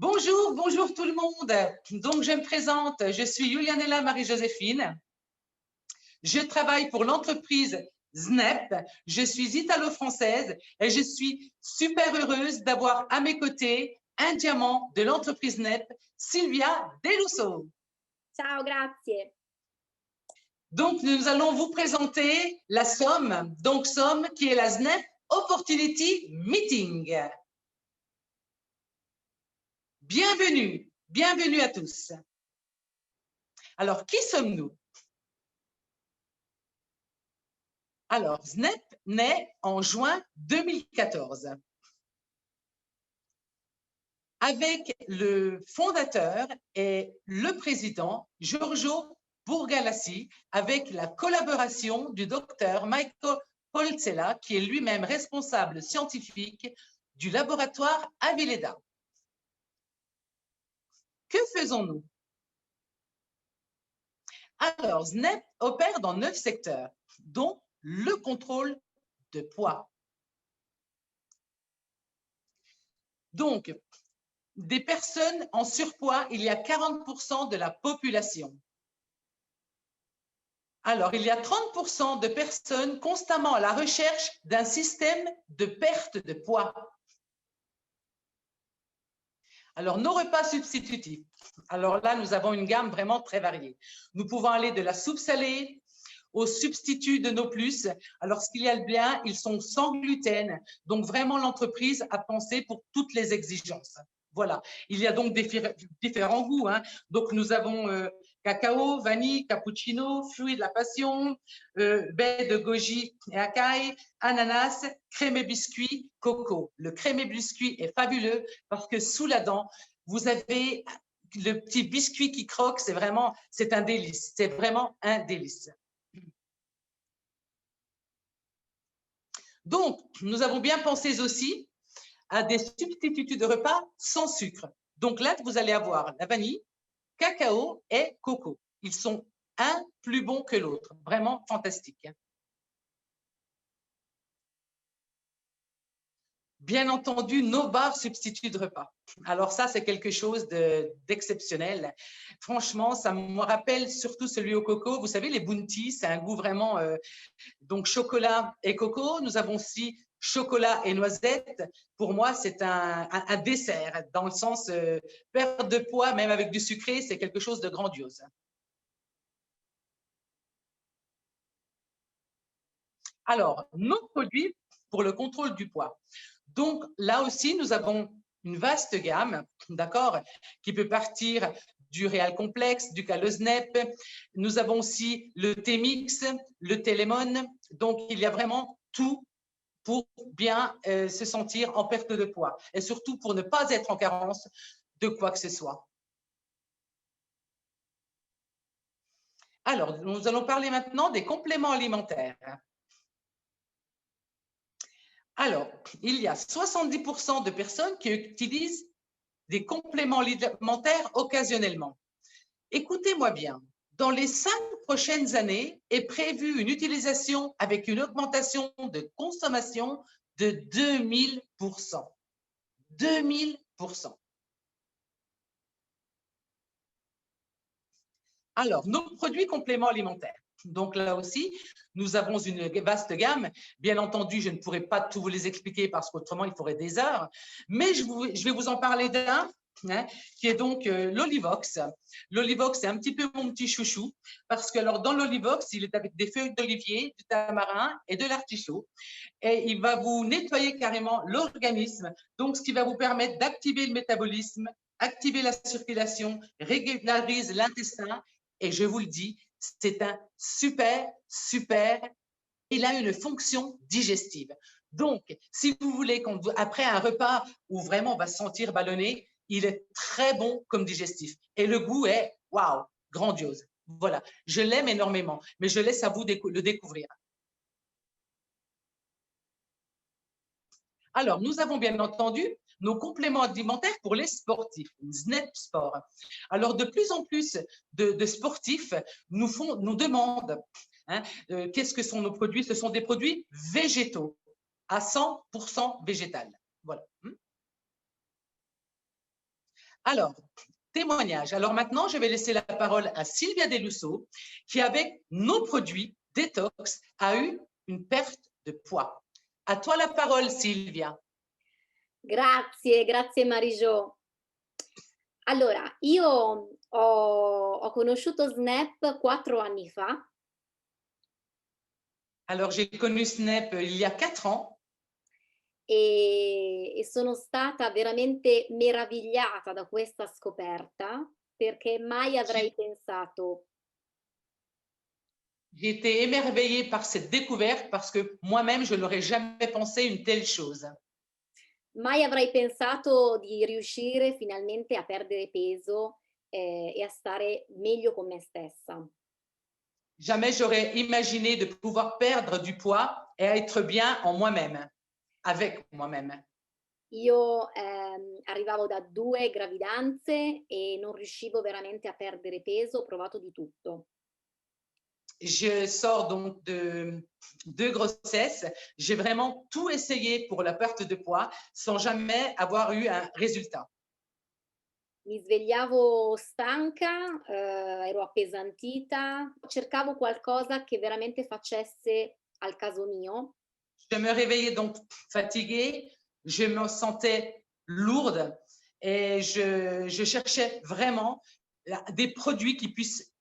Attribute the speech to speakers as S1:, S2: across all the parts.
S1: Bonjour, bonjour tout le monde. Donc, je me présente, je suis Julianella Marie-Joséphine. Je travaille pour l'entreprise SNEP. Je suis italo-française et je suis super heureuse d'avoir à mes côtés un diamant de l'entreprise SNEP, Silvia Delusso.
S2: Ciao, grazie.
S1: Donc, nous allons vous présenter la SOM, donc SOM qui est la SNEP Opportunity Meeting. Bienvenue, bienvenue à tous. Alors, qui sommes-nous? Alors, SNEP naît en juin 2014 avec le fondateur et le président Giorgio Burgalassi, avec la collaboration du docteur Michael Polzella, qui est lui-même responsable scientifique du laboratoire Avileda. Que faisons-nous? Alors, SNEP opère dans 9 secteurs, dont le contrôle de poids. Donc, des personnes en surpoids, il y a 40% de la population. Alors, il y a 30% de personnes constamment à la recherche d'un système de perte de poids. Alors, nos repas substitutifs. Alors là, nous avons une gamme vraiment très variée. Nous pouvons aller de la soupe salée aux substituts de nos plus. Alors, ce qu'il y a de bien, ils sont sans gluten. Donc, vraiment, l'entreprise a pensé pour toutes les exigences. Voilà. Il y a donc différents goûts. Donc, nous avons cacao, vanille, cappuccino, fruits de la passion, baie de goji et acai, ananas, crème et biscuit, coco. Le crème et biscuit est fabuleux parce que sous la dent, vous avez le petit biscuit qui croque. C'est un délice. C'est vraiment un délice. Donc, nous avons bien pensé aussi à des substituts de repas sans sucre. Donc là, vous allez avoir la vanille, cacao et coco. Ils sont un plus bon que l'autre. Vraiment fantastique. Bien entendu, nos bars substituts de repas. Alors ça, c'est quelque chose d'exceptionnel. Franchement, ça me rappelle surtout celui au coco. Vous savez, les bounty, c'est un goût vraiment… donc, chocolat et coco. Nous avons aussi chocolat et noisette. Pour moi, c'est un dessert, dans le sens perte de poids, même avec du sucré, c'est quelque chose de grandiose. Alors, nos produits pour le contrôle du poids. Donc, là aussi, nous avons une vaste gamme, d'accord, qui peut partir du Réal Complexe, du Calosnep. Nous avons aussi le T-Mix, le Télémon. Donc, il y a vraiment tout pour bien se sentir en perte de poids et surtout pour ne pas être en carence de quoi que ce soit. Alors, nous allons parler maintenant des compléments alimentaires. Alors, il y a 70% de personnes qui utilisent des compléments alimentaires occasionnellement. Écoutez-moi bien, dans les 5 prochaines années est prévue une utilisation avec une augmentation de consommation de 2000%. 2000%. Alors, nos produits compléments alimentaires. Donc là aussi, nous avons une vaste gamme. Bien entendu, je ne pourrais pas tout vous les expliquer parce qu'autrement, il faudrait des heures. Mais je vais vous en parler d'un qui est donc l'Olivox. L'Olivox, c'est un petit peu mon petit chouchou parce que alors, dans l'Olivox, il est avec des feuilles d'olivier, du tamarin et de l'artichaut. Et il va vous nettoyer carrément l'organisme. Donc, ce qui va vous permettre d'activer le métabolisme, activer la circulation, régularise l'intestin. Et je vous le dis, c'est un super, il a une fonction digestive. Donc, si vous voulez, après un repas où vraiment on va se sentir ballonné, il est très bon comme digestif. Et le goût est, waouh, grandiose. Voilà, je l'aime énormément, mais je laisse à vous le découvrir. Alors, nous avons bien entendu nos compléments alimentaires pour les sportifs, SNEP Sport. Alors, de plus en plus de sportifs nous demandent qu'est-ce que sont nos produits. Ce sont des produits végétaux, à 100% végétal. Voilà. Alors, témoignage. Alors maintenant, je vais laisser la parole à Sylvia Delusso, qui avec nos produits Détox a eu une perte de poids. À toi la parole, Sylvia.
S2: Grazie Marijo. Allora, io ho conosciuto Snap 4 anni fa.
S1: Alors, j'ai connu Snap il y a 4 ans.
S2: E sono stata veramente meravigliata da questa scoperta perché mai avrei pensato.
S1: J'ai été émerveillée par cette découverte parce que moi-même, je n'aurais jamais pensé une telle chose.
S2: Mai avrei pensato di riuscire finalmente a perdere peso e a stare meglio con me stessa.
S1: Jamais j'aurais imaginé de pouvoir perdre du poids et être bien en moi-même, avec moi-même.
S2: Io arrivavo da 2 gravidanze e non riuscivo veramente a perdere peso, ho provato di tutto.
S1: Je sors donc de 2 grossesses. J'ai vraiment tout essayé pour la perte de poids sans jamais avoir eu un résultat.
S2: Mi svegliavo stanca, ero appesantita, cercavo qualcosa che veramente facesse al caso mio.
S1: Je me réveillais donc fatiguée, je me sentais lourde et je cherchais vraiment des produits qui puissent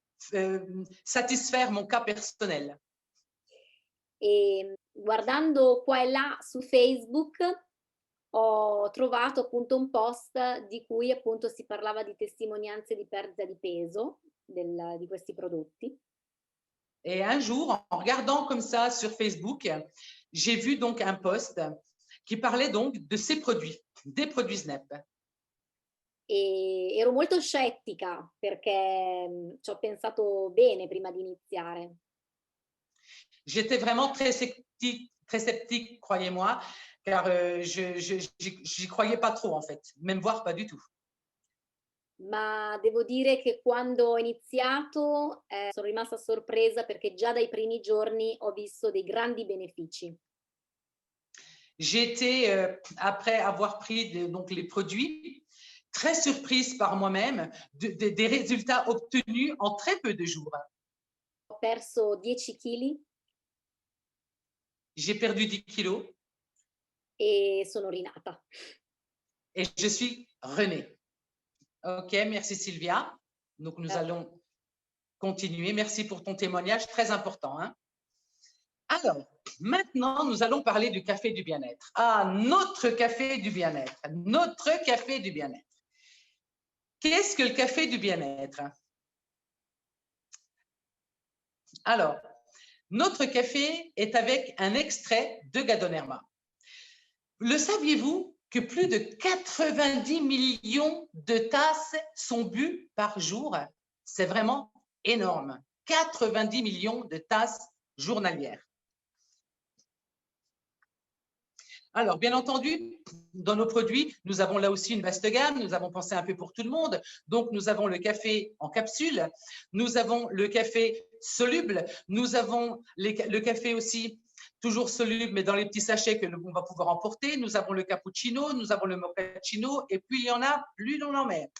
S1: satisfaire mon cas personnel.
S2: E guardando qua e là su Facebook ho trovato appunto un post di cui appunto si parlava di testimonianze di perdita di peso di questi prodotti.
S1: Et un jour, en regardant comme ça sur Facebook, j'ai vu donc un post qui parlait donc de ces produits, des produits Snap.
S2: E ero molto scettica perché ci ho pensato bene prima di iniziare.
S1: J'étais vraiment très sceptique, croyez-moi, car j'y croyais pas trop en fait, même voire pas du tout.
S2: Ma devo dire che quando ho iniziato sono rimasta sorpresa perché già dai primi giorni ho visto dei grandi benefici.
S1: J'étais, après avoir pris donc les produits, très surprise par moi-même des résultats obtenus en très peu de jours.
S2: Ho perso 10 kg.
S1: J'ai perdu 10 kilos.
S2: E sono rinata.
S1: Et je suis renée. Ok, merci Sylvia. Donc nous allons continuer. Merci pour ton témoignage, très important. Hein? Alors, maintenant, nous allons parler du café du bien-être. Ah, notre café du bien-être. Notre café du bien-être. Qu'est-ce que le café du bien-être? Alors, notre café est avec un extrait de Ganoderma. Le saviez-vous que plus de 90 millions de tasses sont bues par jour? C'est vraiment énorme. 90 millions de tasses journalières. Alors, bien entendu, dans nos produits, nous avons là aussi une vaste gamme. Nous avons pensé un peu pour tout le monde. Donc, nous avons le café en capsule. Nous avons le café soluble. Nous avons le café aussi toujours soluble, mais dans les petits sachets que l'on va pouvoir emporter. Nous avons le cappuccino, nous avons le mochaccino, et puis il y en a, plus l'on en met.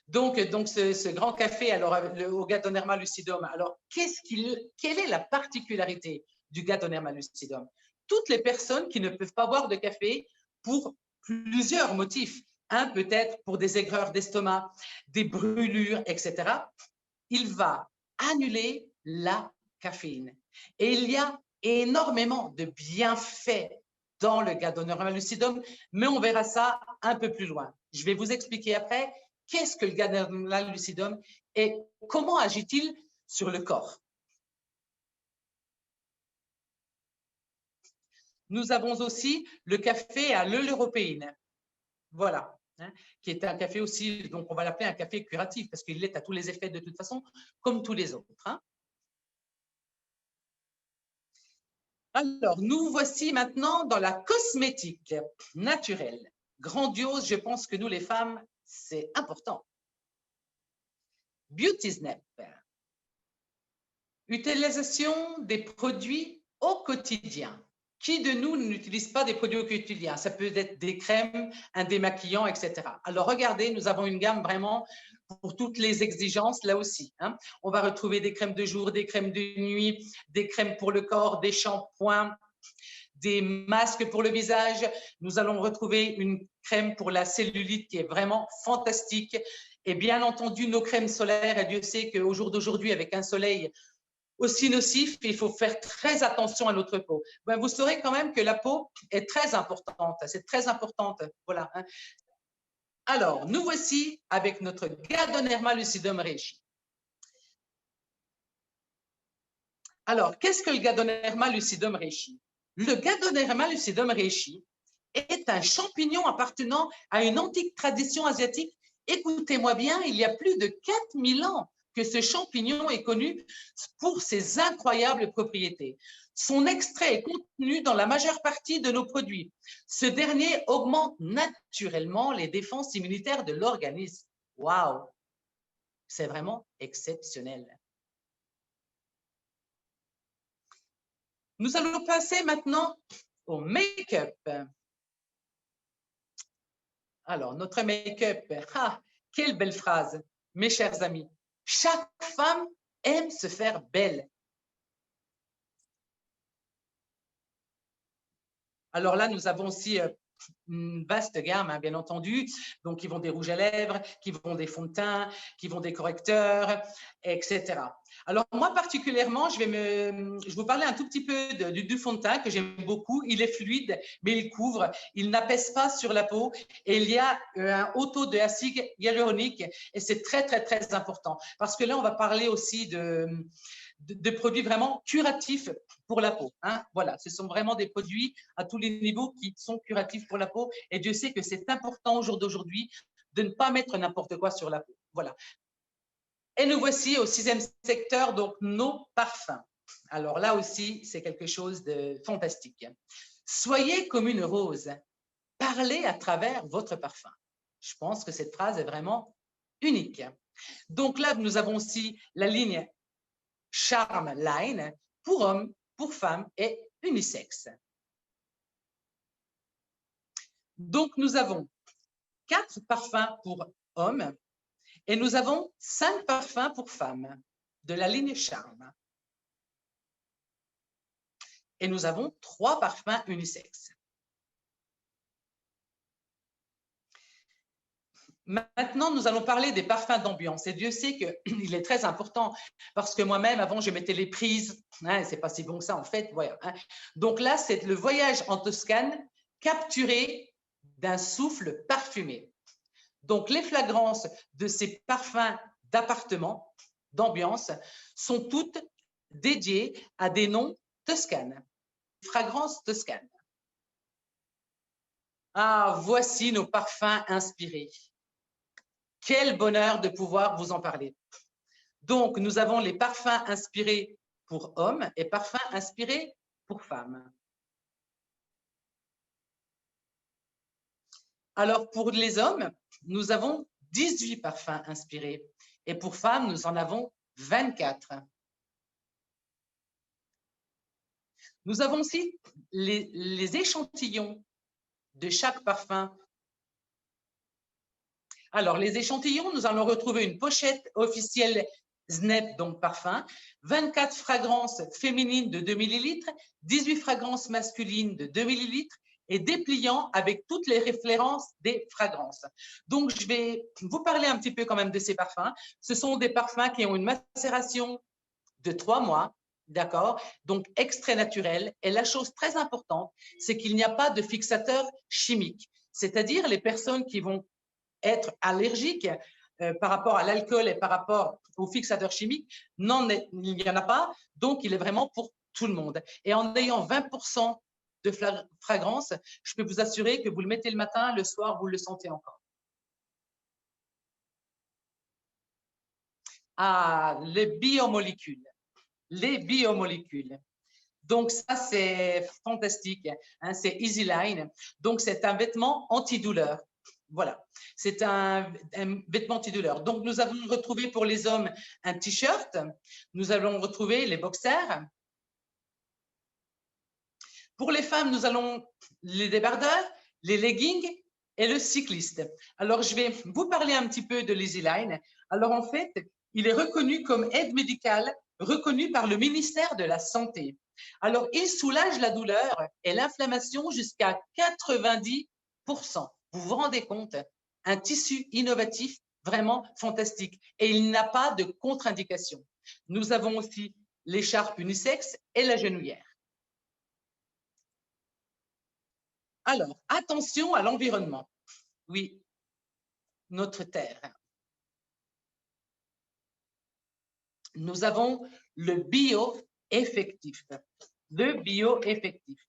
S1: Donc ce grand café, alors, au Ganoderma lucidum, alors, quelle est la particularité du Ganoderma lucidum? Toutes les personnes qui ne peuvent pas boire de café pour plusieurs motifs. Un, peut-être pour des aigreurs d'estomac, des brûlures, etc. Il va annuler la caféine. Et il y a énormément de bienfaits dans le Ganoderma lucidum, mais on verra ça un peu plus loin. Je vais vous expliquer après qu'est-ce que le Ganoderma lucidum et comment agit-il sur le corps. Nous avons aussi le café à l'européine. Voilà, hein, qui est un café aussi, donc on va l'appeler un café curatif parce qu'il est à tous les effets de toute façon, comme tous les autres. Hein. Alors, nous voici maintenant dans la cosmétique naturelle. Grandiose, je pense que nous les femmes, c'est important. Beauty Snap. Utilisation des produits au quotidien. Qui de nous n'utilise pas des produits quotidiens? Ça peut être des crèmes, un démaquillant, etc. Alors, regardez, nous avons une gamme vraiment pour toutes les exigences, là aussi. Hein. On va retrouver des crèmes de jour, des crèmes de nuit, des crèmes pour le corps, des shampoings, des masques pour le visage. Nous allons retrouver une crème pour la cellulite qui est vraiment fantastique. Et bien entendu, nos crèmes solaires. Et Dieu sait qu'au jour d'aujourd'hui, avec un soleil aussi nocif, il faut faire très attention à notre peau. Ben, vous saurez quand même que la peau est très importante. C'est très importante. Voilà. Hein. Alors, nous voici avec notre Ganoderma Lucidum Reishi. Alors, qu'est-ce que le Ganoderma Lucidum Reishi? Le Ganoderma Lucidum Reishi est un champignon appartenant à une antique tradition asiatique. Écoutez-moi bien, il y a plus de 4000 ans que ce champignon est connu pour ses incroyables propriétés. Son extrait est contenu dans la majeure partie de nos produits. Ce dernier augmente naturellement les défenses immunitaires de l'organisme. Waouh! C'est vraiment exceptionnel. Nous allons passer maintenant au make-up. Alors, notre make-up, quelle belle phrase, mes chers amis. Chaque femme aime se faire belle. Alors là, nous avons aussi une vaste gamme, hein, bien entendu. Donc, qui vont des rouges à lèvres, qui vont des fonds de teint, qui vont des correcteurs, etc. Alors, moi, particulièrement, je vais vous parler un tout petit peu du fond de teint que j'aime beaucoup. Il est fluide, mais il couvre. Il n'apaise pas sur la peau. Et il y a un haut taux de acide hyaluronique. Et c'est très, très, très important. Parce que là, on va parler aussi de produits vraiment curatifs pour la peau. Hein. Voilà, ce sont vraiment des produits à tous les niveaux qui sont curatifs pour la peau. Et Dieu sait que c'est important au jour d'aujourd'hui de ne pas mettre n'importe quoi sur la peau. Voilà. Et nous voici au 6e secteur, donc nos parfums. Alors là aussi, c'est quelque chose de fantastique. Soyez comme une rose. Parlez à travers votre parfum. Je pense que cette phrase est vraiment unique. Donc là, nous avons aussi la ligne Charm Line pour hommes, pour femmes et unisexe. Donc, nous avons 4 parfums pour hommes et nous avons 5 parfums pour femmes de la ligne Charme. Et nous avons 3 parfums unisexes. Maintenant, nous allons parler des parfums d'ambiance. Et Dieu sait qu'il est très important parce que moi-même, avant, je mettais les prises. Hein, c'est pas si bon que ça, en fait. Voilà, hein. Donc là, c'est le voyage en Toscane capturé d'un souffle parfumé. Donc, les flagrances de ces parfums d'appartement, d'ambiance, sont toutes dédiées à des noms toscanes. Fragrances toscanes. Ah, voici nos parfums inspirés. Quel bonheur de pouvoir vous en parler. Donc, nous avons les parfums inspirés pour hommes et parfums inspirés pour femmes. Alors, pour les hommes, nous avons 18 parfums inspirés et pour femmes, nous en avons 24. Nous avons aussi les échantillons de chaque parfum. Alors, les échantillons, nous allons retrouver une pochette officielle Snep, donc parfum, 24 fragrances féminines de 2 ml, 18 fragrances masculines de 2 ml et dépliant avec toutes les références des fragrances. Donc, je vais vous parler un petit peu quand même de ces parfums. Ce sont des parfums qui ont une macération de 3 mois, d'accord? Donc, extrait naturel. Et la chose très importante, c'est qu'il n'y a pas de fixateur chimique. C'est-à-dire les personnes qui vont être allergiques par rapport à l'alcool et par rapport aux fixateurs chimiques, il n'y en a pas. Donc, il est vraiment pour tout le monde. Et en ayant 20% de fragrance, je peux vous assurer que vous le mettez le matin, le soir, vous le sentez encore. Ah, les biomolécules. Les biomolécules. Donc, ça, c'est fantastique. Hein, c'est EasyLine. Donc, c'est un vêtement antidouleur. Voilà, c'est un vêtement antidouleur. Donc, nous avons retrouvé pour les hommes un t-shirt. Nous allons retrouver les boxers. Pour les femmes, nous allons les débardeurs, les leggings et le cycliste. Alors, je vais vous parler un petit peu de l'EasyLine. Alors, en fait, il est reconnu comme aide médicale, reconnu par le ministère de la Santé. Alors, il soulage la douleur et l'inflammation jusqu'à 90%. Vous vous rendez compte? Un tissu innovatif vraiment fantastique. Et il n'a pas de contre-indication. Nous avons aussi l'écharpe unisexe et la genouillère. Alors, attention à l'environnement. Oui, notre Terre. Nous avons le bioeffectif. Le bioeffectif.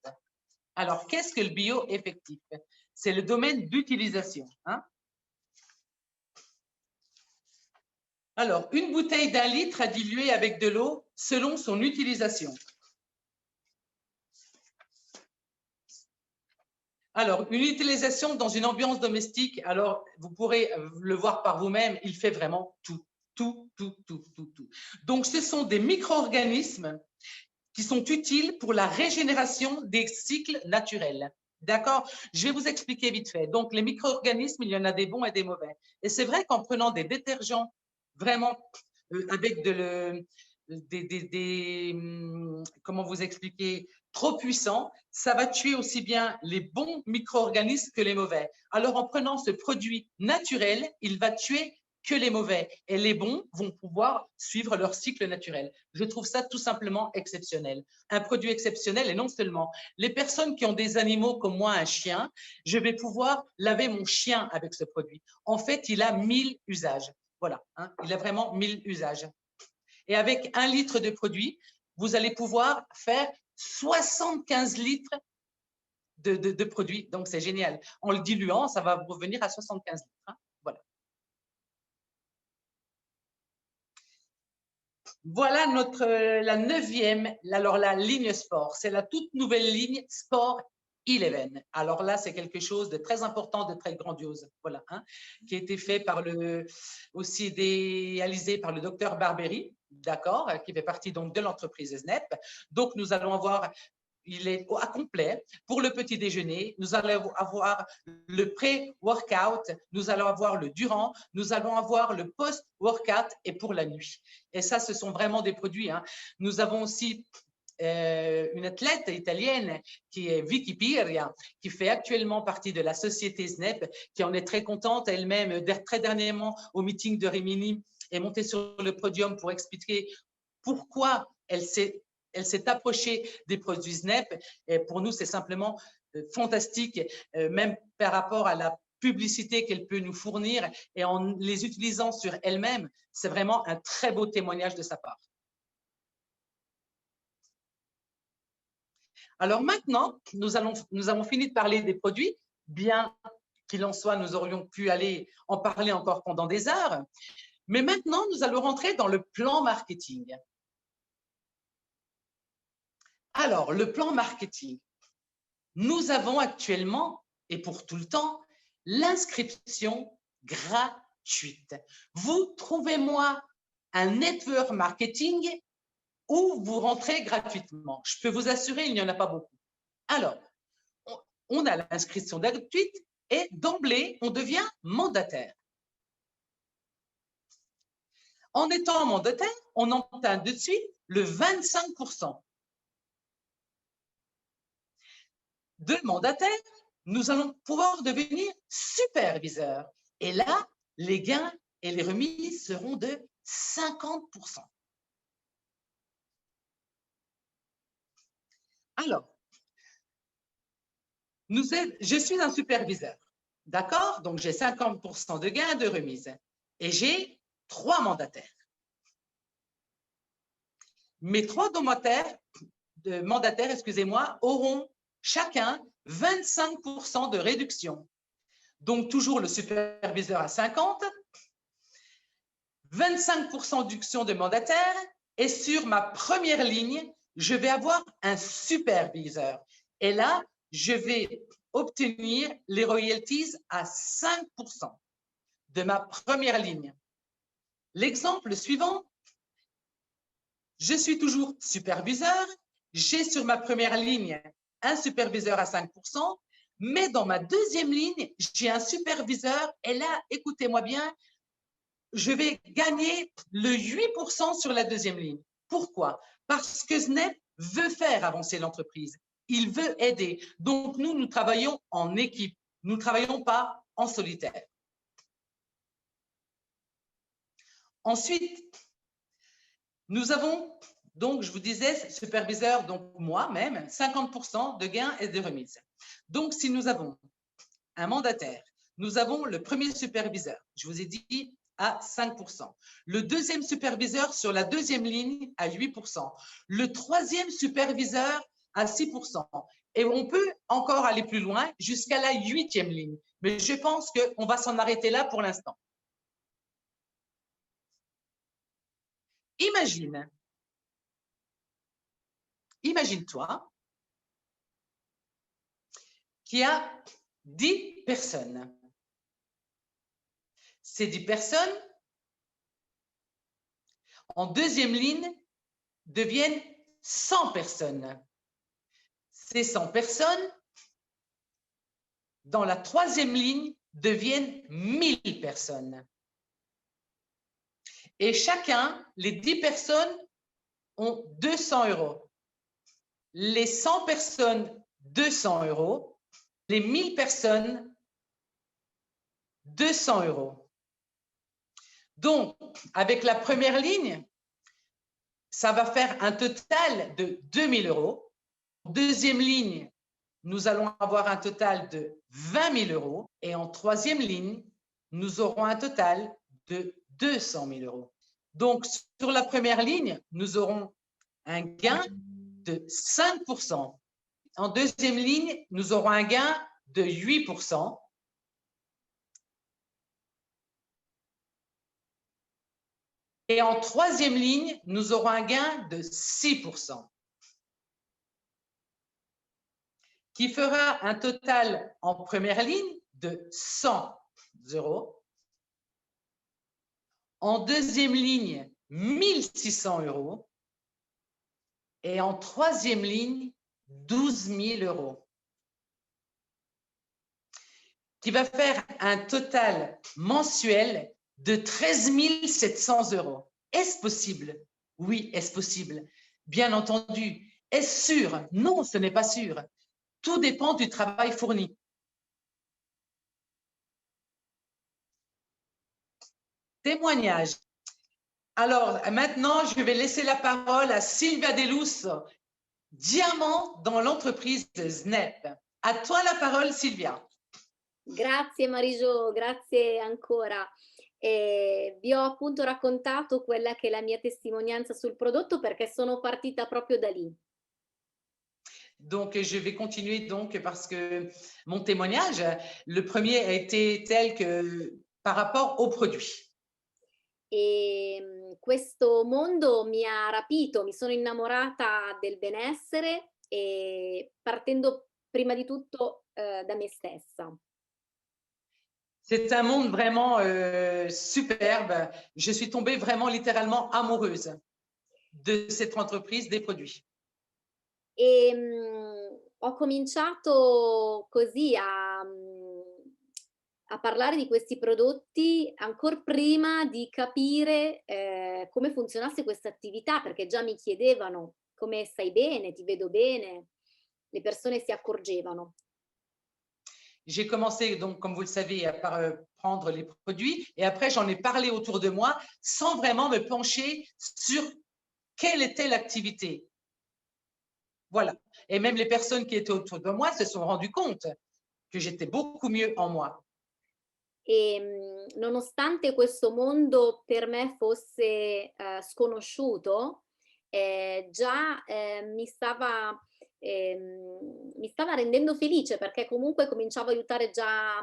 S1: Alors, qu'est-ce que le bioeffectif? C'est le domaine d'utilisation. Hein? Alors, une bouteille d'1 litre à diluer avec de l'eau selon son utilisation. Alors, une utilisation dans une ambiance domestique, alors vous pourrez le voir par vous-même, il fait vraiment tout. Donc, ce sont des micro-organismes qui sont utiles pour la régénération des cycles naturels. D'accord? Je vais vous expliquer vite fait. Donc, les micro-organismes, il y en a des bons et des mauvais. Et c'est vrai qu'en prenant des détergents vraiment avec comment vous expliquer, trop puissants, ça va tuer aussi bien les bons micro-organismes que les mauvais. Alors, en prenant ce produit naturel, il va tuer que les mauvais. Et les bons vont pouvoir suivre leur cycle naturel. Je trouve ça tout simplement exceptionnel. Un produit exceptionnel et non seulement les personnes qui ont des animaux comme moi, un chien, je vais pouvoir laver mon chien avec ce produit. En fait, il a 1000 usages. Voilà, hein, il a vraiment 1000 usages. Et avec 1 litre de produit, vous allez pouvoir faire 75 litres de produit. Donc, c'est génial. En le diluant, ça va vous revenir à 75 litres. Hein. Voilà. Voilà la 9e, alors la ligne sport. C'est la toute nouvelle ligne Sport 11. Alors là, c'est quelque chose de très important, de très grandiose, voilà, hein, qui a été fait aussi réalisé par le docteur Barbery, d'accord, qui fait partie donc de l'entreprise SNEP. Donc, nous allons avoir, il est à complet pour le petit déjeuner. Nous allons avoir le pré-workout, nous allons avoir le durant, nous allons avoir le post-workout et pour la nuit. Et ça, ce sont vraiment des produits. Hein. Nous avons aussi une athlète italienne qui est Vicky Piria, qui fait actuellement partie de la société SNEP, qui en est très contente elle-même. Très dernièrement, au meeting de Rimini, est montée sur le podium pour expliquer pourquoi elle s'est approchée des produits SNEP. Et pour nous, c'est simplement fantastique, même par rapport à la publicité qu'elle peut nous fournir et en les utilisant sur elle-même, c'est vraiment un très beau témoignage de sa part. Alors maintenant, nous avons fini de parler des produits, bien qu'il en soit, nous aurions pu aller en parler encore pendant des heures. Mais maintenant, nous allons rentrer dans le plan marketing. Alors, le plan marketing. Nous avons actuellement, et pour tout le temps, l'inscription gratuite. Vous trouvez-moi un network marketing où vous rentrez gratuitement. Je peux vous assurer, il n'y en a pas beaucoup. Alors, on a l'inscription gratuite et d'emblée, on devient mandataire. En étant mandataire, on entame de suite le 25%. De mandataire, nous allons pouvoir devenir superviseur. Et là, les gains et les remises seront de 50%. Alors, je suis un superviseur, d'accord? Donc, j'ai 50% de gains, de remises. Et j'ai 3 mandataires. Mes 3 mandataires, excusez-moi, auront chacun 25% de réduction. Donc, toujours le superviseur à 50, 25% de réduction de mandataire, et sur ma première ligne, je vais avoir un superviseur. Et là, je vais obtenir les royalties à 5% de ma première ligne. L'exemple suivant, je suis toujours superviseur, j'ai sur ma première ligne un superviseur à 5%, mais dans ma deuxième ligne, j'ai un superviseur et là, écoutez-moi bien, je vais gagner le 8% sur la deuxième ligne. Pourquoi? Parce que Snap veut faire avancer l'entreprise. Il veut aider. Donc, nous travaillons en équipe. Nous ne travaillons pas en solitaire. Ensuite, nous avons, donc, je vous disais, superviseur, donc moi-même, 50% de gains et de remises. Donc, si nous avons un mandataire, nous avons le premier superviseur, je vous ai dit, à 5%. Le deuxième superviseur sur la deuxième ligne à 8%. Le troisième superviseur à 6%. Et on peut encore aller plus loin jusqu'à la 8e ligne. Mais je pense qu'on va s'en arrêter là pour l'instant. Imagine-toi qu'il y a 10 personnes. Ces 10 personnes, en deuxième ligne, deviennent 100 personnes. Ces 100 personnes, dans la troisième ligne, deviennent 1000 personnes. Et chacun, les 10 personnes, ont 200 €. Les 100 personnes, 200 €. Les 1000 personnes, 200 €. Donc, avec la première ligne, ça va faire un total de 2000 €. Deuxième ligne, nous allons avoir un total de 20 000 €. Et en troisième ligne, nous aurons un total de 200 000 €. Donc, sur la première ligne, nous aurons un gain de 5%. En deuxième ligne, nous aurons un gain de 8%. Et en troisième ligne, nous aurons un gain de 6%, qui fera un total en première ligne de 100 €. En deuxième ligne, 1600 €. Et en troisième ligne, 12 000 €. Qui va faire un total mensuel de 13 700 €. Est-ce possible? Oui, est-ce possible? Bien entendu. Est-ce sûr? Non, ce n'est pas sûr. Tout dépend du travail fourni. Témoignage. Alors, maintenant, je vais laisser la parole à Silvia Delus, diamant dans l'entreprise Snap. À toi la parole, Silvia.
S2: Grazie Marijo, grazie ancora. Vi ho appunto raccontato quella che è la mia testimonianza sul prodotto perché sono partita proprio da lì.
S1: Donc, je vais continuer donc parce que mon témoignage, le premier a été tel que par rapport au produit.
S2: E questo mondo mi ha rapito, mi sono innamorata del benessere e partendo prima di tutto da me stessa.
S1: C'est un monde vraiment superbe. Je suis tombée vraiment littéralement amoureuse de cette entreprise, des produits.
S2: E ho cominciato così a parlare di questi prodotti ancor prima di capire come funzionasse questa attività, perché già mi chiedevano come stai bene, ti vedo bene, le persone si accorgevano.
S1: J'ai commencé, donc, comme vous le savez, par prendre les produits et après, j'en ai parlé autour de moi sans vraiment me pencher sur quelle était l'activité. Voilà. Et même les personnes qui étaient autour de moi se sont rendues compte que j'étais beaucoup mieux en moi.
S2: E nonostante questo mondo per me fosse sconosciuto, già mi stava rendendo felice perché comunque cominciavo a aiutare già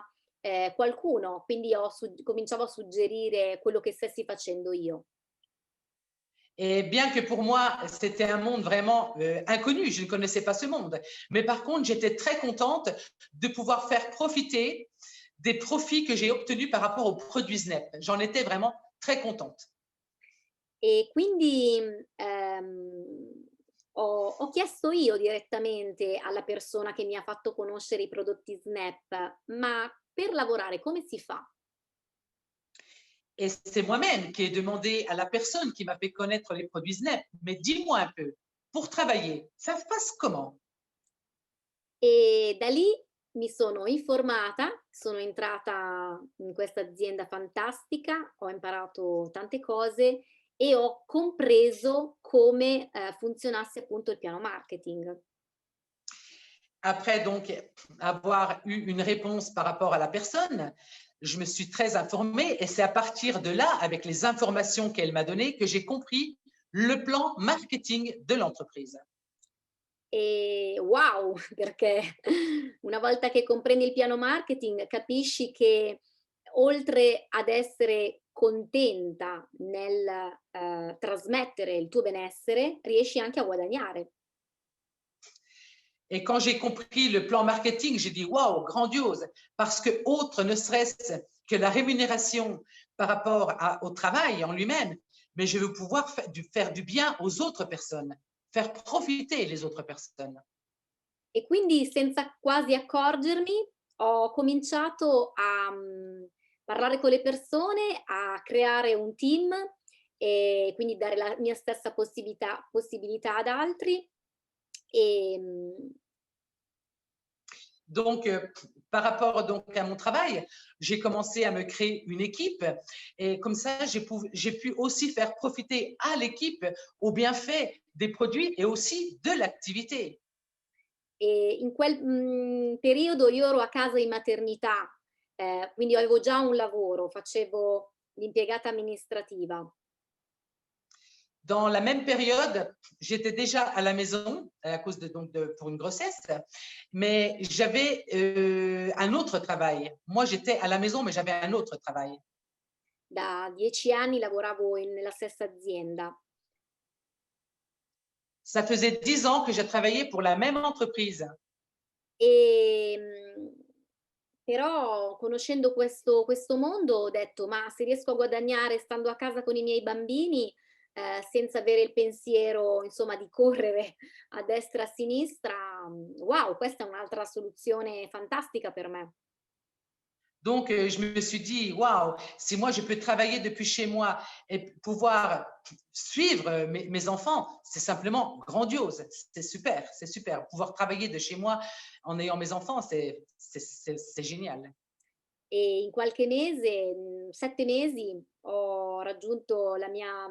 S2: qualcuno, quindi cominciavo a suggerire quello che stessi facendo io.
S1: Et bien que pour moi, c'était un monde vraiment inconnu, je ne connaissais pas ce monde. Mais par contre, j'étais très contente de pouvoir faire profiter des profits que j'ai obtenus par rapport aux produits Snap. J'en étais vraiment très contente.
S2: E quindi ho chiesto io direttamente alla persona che mi ha fatto conoscere i prodotti Snap, ma per lavorare come si fa?
S1: Et c'est moi-même qui ai demandé à la personne qui m'a fait connaître les produits Snap, mais dis-moi un peu, pour travailler, ça se passe comment?
S2: E da lì mi sono informata, sono entrata in questa azienda fantastica, ho imparato tante cose e ho compreso come, funzionasse appunto il piano marketing.
S1: Après donc avoir eu une réponse par rapport à la personne, je me suis très informée et c'est à partir de là, avec les informations qu'elle m'a données, que j'ai compris le plan marketing de l'entreprise.
S2: E wow, perché una volta che comprendi il piano marketing capisci che oltre ad essere contenta nel, trasmettere il tuo benessere, riesci anche a guadagnare.
S1: Et quand j'ai compris le plan marketing, j'ai dit waouh, grandiose, parce que autre ne serait-ce que la rémunération par rapport au travail en lui-même, mais je veux pouvoir faire du bien aux autres personnes, faire profiter les autres personnes.
S2: E quindi senza quasi accorgermi ho cominciato a, parlare con le persone, a creare un team e quindi dare la mia stessa possibilità ad altri. Ehm,
S1: Donc, par rapport donc à mon travail, j'ai commencé à me créer une équipe et comme ça, j'ai pu aussi faire profiter à l'équipe au bienfait des produits et aussi de l'activité.
S2: e in quel, periodo io ero a casa in maternità, quindi avevo già un lavoro, facevo l'impiegata amministrativa.
S1: Dans la même période, j'étais déjà à la maison à cause pour une grossesse, mais j'avais un autre travail. Moi, j'étais à la maison, mais j'avais un autre travail.
S2: Da 10 anni lavoravo nella stessa azienda.
S1: Ça faisait 10 ans que j'ai travaillé pour la même entreprise.
S2: Ehm, Però conoscendo questo mondo ho detto: "Ma se riesco a guadagnare stando a casa con i miei bambini, senza avere il pensiero insomma di correre a destra e a sinistra, wow, questa è un'altra soluzione fantastica per me".
S1: Donc, je me suis dit, waouh, si moi je peux travailler depuis chez moi et pouvoir suivre mes enfants, c'est simplement grandiose. C'est super, c'est super. Pouvoir travailler de chez moi en ayant mes enfants, c'est génial.
S2: E in qualche mese, 7 mesi, ho raggiunto la mia,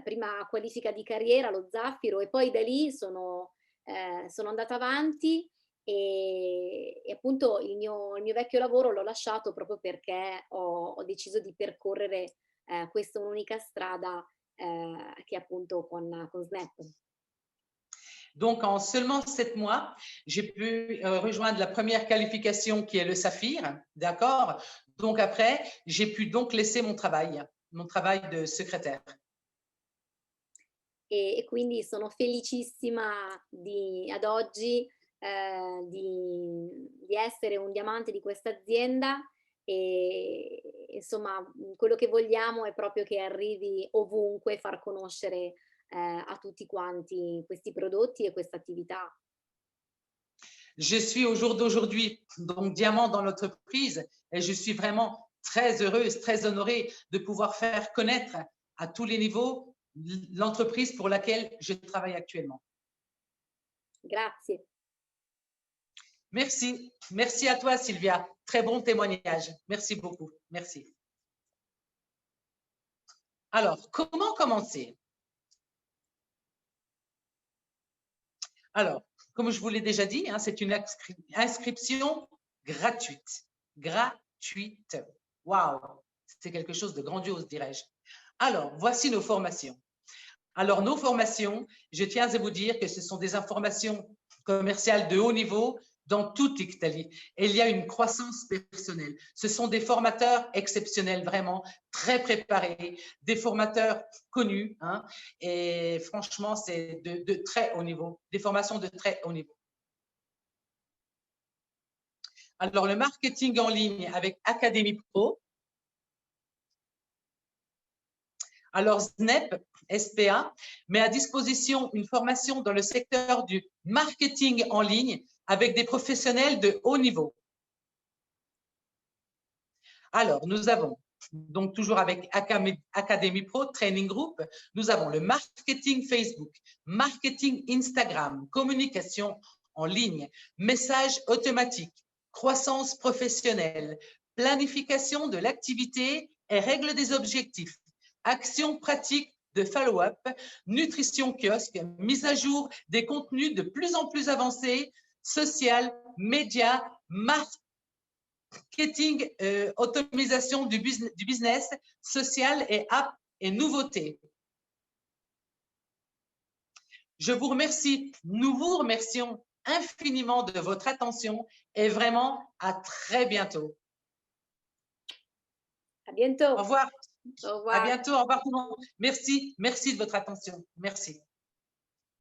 S2: prima qualifica di carriera, lo zaffiro, e poi da lì sono andata avanti, e appunto il mio vecchio lavoro l'ho lasciato proprio perché ho deciso di percorrere, questa unica strada, che è appunto con Snap.
S1: Donc, en seulement 7 mois, j'ai pu rejoindre la première qualification qui est le saphir, d'accord? Donc après, j'ai pu donc laisser mon travail de secrétaire.
S2: E quindi sono felicissima ad oggi, di essere un diamante di questa azienda e insomma, quello che vogliamo è proprio che arrivi ovunque, far conoscere, a tutti quanti questi prodotti e questa attività.
S1: Je suis au jour d'aujourd'hui donc diamant dans l'entreprise et je suis vraiment très heureuse, très honorée de pouvoir faire connaître à tous les niveaux l'entreprise pour laquelle je travaille actuellement.
S2: Grazie.
S1: Merci. Merci à toi, Sylvia. Très bon témoignage. Merci beaucoup. Merci. Alors, comment commencer? Alors, comme je vous l'ai déjà dit, hein, c'est une inscription gratuite. Gratuite. Waouh! C'est quelque chose de grandiose, dirais-je. Alors, voici nos formations. Alors, nos formations, je tiens à vous dire que ce sont des informations commerciales de haut niveau dans toute l'Italie. Et il y a une croissance personnelle. Ce sont des formateurs exceptionnels, vraiment très préparés, des formateurs connus. Hein, et franchement, c'est de très haut niveau, des formations de très haut niveau. Alors, le marketing en ligne avec Académie Pro. Alors, SNEP, SPA, met à disposition une formation dans le secteur du marketing en ligne avec des professionnels de haut niveau. Alors, nous avons, donc toujours avec Academy Pro Training Group, nous avons le marketing Facebook, marketing Instagram, communication en ligne, message automatique, croissance professionnelle, planification de l'activité et règle des objectifs, action pratique de follow-up, nutrition kiosque, mise à jour des contenus de plus en plus avancés, social, médias, marketing, automatisation du business, social et app et nouveautés. Je vous remercie, nous vous remercions infiniment de votre attention et vraiment à très bientôt.
S2: À bientôt.
S1: Au revoir.
S2: Au revoir.
S1: À bientôt. Au revoir tout le monde. Merci. Merci de votre attention. Merci.